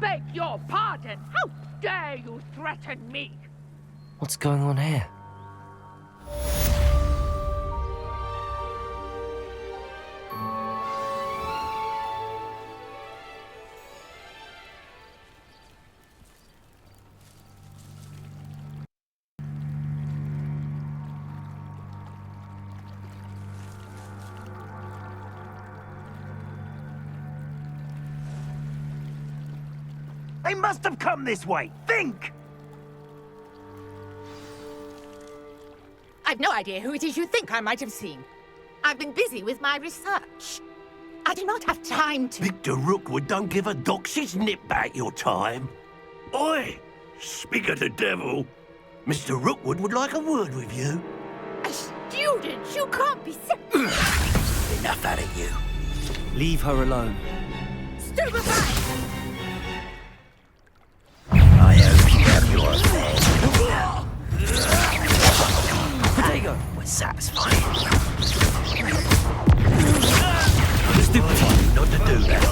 Beg your pardon! How dare you threaten me? What's going on here? They must have come this way. Think! I've no idea who it is you think I might have seen. I've been busy with my research. I do not have time to... Victor Rookwood don't give a dox's nip back your time. Oi! Speak of the devil. Mr. Rookwood would like a word with you. A student? You can't be so... Enough out of you. Leave her alone. Stupefy! I hope you have your Potato! We're satisfied. Stupid not to do that.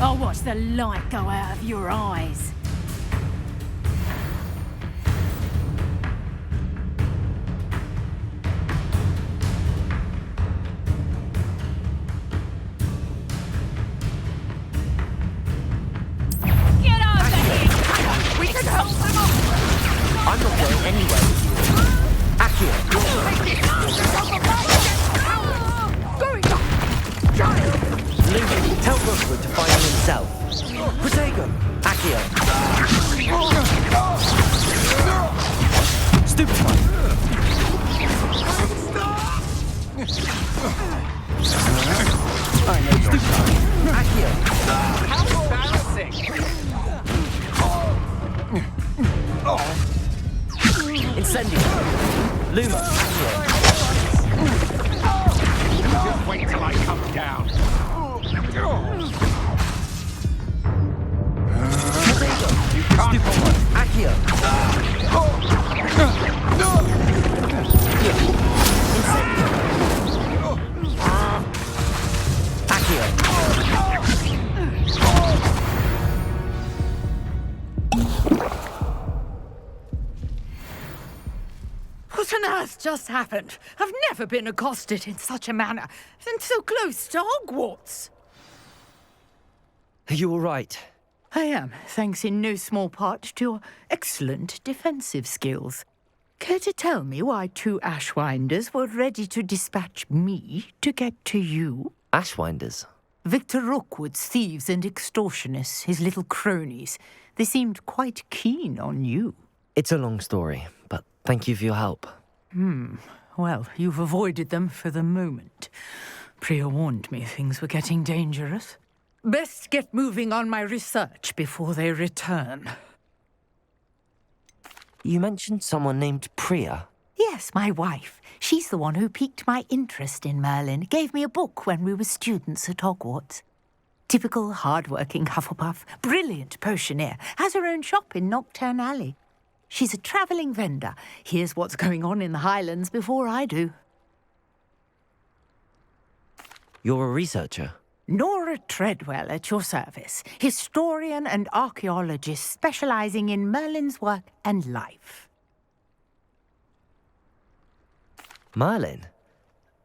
I'll watch the light go out of your eyes. Get over here! We can hold them off! I'm not going anywhere with you. Akio, Going up! Child! Luke, tell Rookwood to find him himself. Protego! Akio! Stupefy! I know Stupefy! Akio! How embarrassing! Incendio! Luma! Akio! Just wait till I come down. You can't hold Akio! What on earth just happened? I've never been accosted in such a manner, and so close to Hogwarts. Are you all right? I am, thanks in no small part to your excellent defensive skills. Care to tell me why two Ashwinders were ready to dispatch me to get to you? Ashwinders? Victor Rookwood's thieves and extortionists, his little cronies. They seemed quite keen on you. It's a long story, but thank you for your help. Well, you've avoided them for the moment. Priya warned me things were getting dangerous. Best get moving on my research before they return. You mentioned someone named Priya. Yes, my wife. She's the one who piqued my interest in Merlin. Gave me a book when we were students at Hogwarts. Typical hard-working Hufflepuff, brilliant potioneer, has her own shop in Knockturn Alley. She's a travelling vendor. Hears what's going on in the Highlands before I do. You're a researcher? Nora Treadwell at your service, historian and archaeologist specialising in Merlin's work and life. Merlin?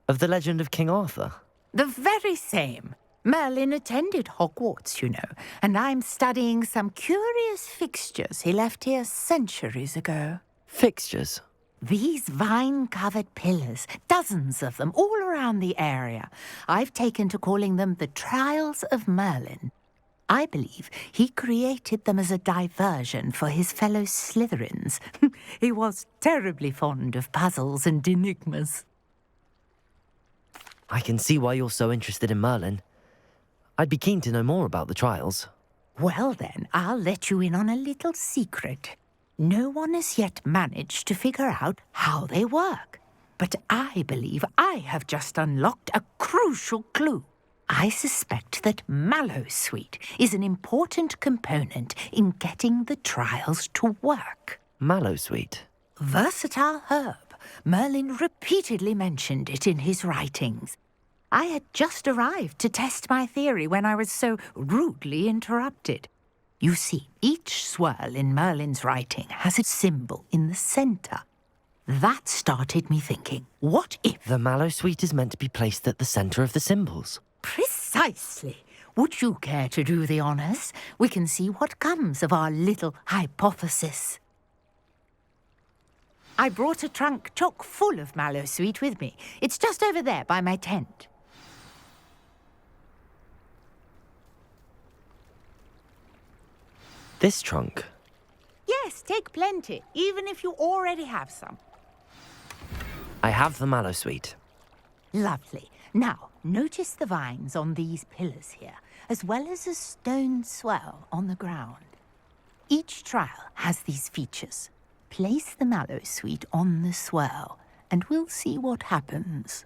Of the legend of King Arthur? The very same. Merlin attended Hogwarts, you know, and I'm studying some curious fixtures he left here centuries ago. Fixtures? These vine-covered pillars, dozens of them, all around the area. I've taken to calling them the Trials of Merlin. I believe he created them as a diversion for his fellow Slytherins. He was terribly fond of puzzles and enigmas. I can see why you're so interested in Merlin. I'd be keen to know more about the trials. Well then, I'll let you in on a little secret. No one has yet managed to figure out how they work. But I believe I have just unlocked a crucial clue. I suspect that mallowsweet is an important component in getting the trials to work. Mallowsweet? Versatile herb. Merlin repeatedly mentioned it in his writings. I had just arrived to test my theory when I was so rudely interrupted. You see, each swirl in Merlin's writing has a symbol in the center. That started me thinking, what if... The mallowsweet is meant to be placed at the center of the symbols. Precisely. Would you care to do the honors? We can see what comes of our little hypothesis. I brought a trunk chock full of mallowsweet with me. It's just over there by my tent. This trunk? Yes, take plenty, even if you already have some. I have the mallowsweet. Lovely. Now, notice the vines on these pillars here, as well as a stone swell on the ground. Each trial has these features. Place the mallowsweet on the swirl, and we'll see what happens.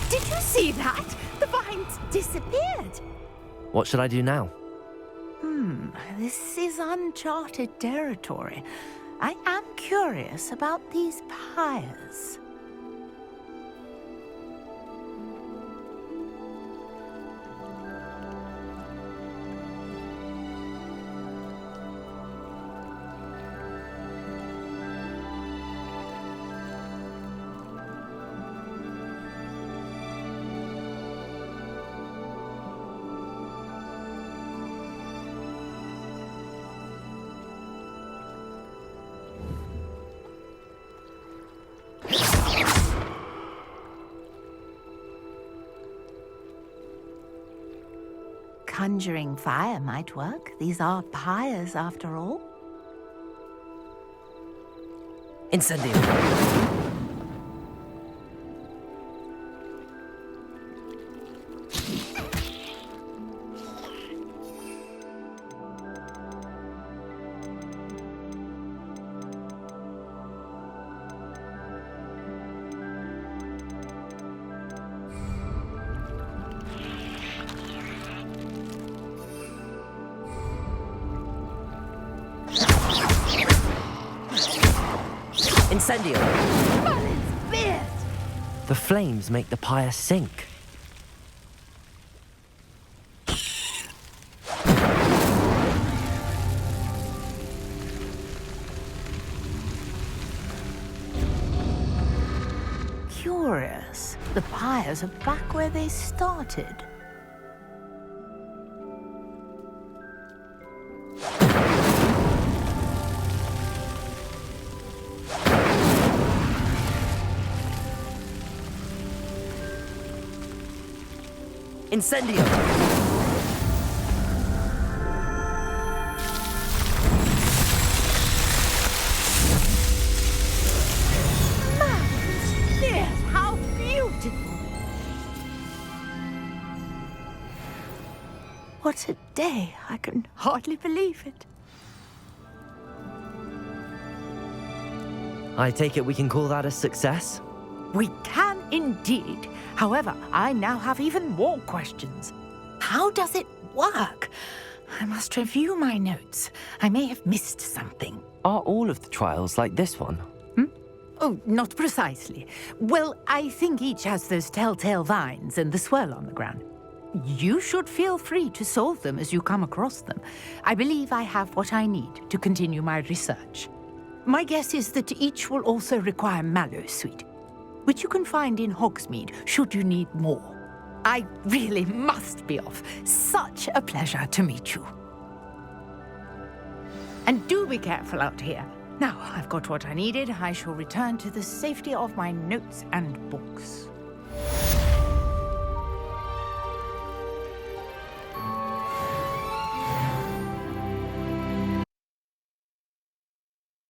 Did you see that? The vines disappeared. What should I do now? This is uncharted territory. I am curious about these pyres. Conjuring fire might work. These are pyres, after all. Incendio. Incendio. Merlin's beard! The flames make the pyre sink. Curious. The pyres are back where they started. Incendio! Yes, how beautiful! What a day! I can hardly believe it. I take it we can call that a success? We can indeed. However, I now have even more questions. How does it work? I must review my notes. I may have missed something. Are all of the trials like this one? Oh, not precisely. Well, I think each has those telltale vines and the swirl on the ground. You should feel free to solve them as you come across them. I believe I have what I need to continue my research. My guess is that each will also require mallowsweet, which you can find in Hogsmeade should you need more. I really must be off. Such a pleasure to meet you. And do be careful out here. Now I've got what I needed. I shall return to the safety of my notes and books.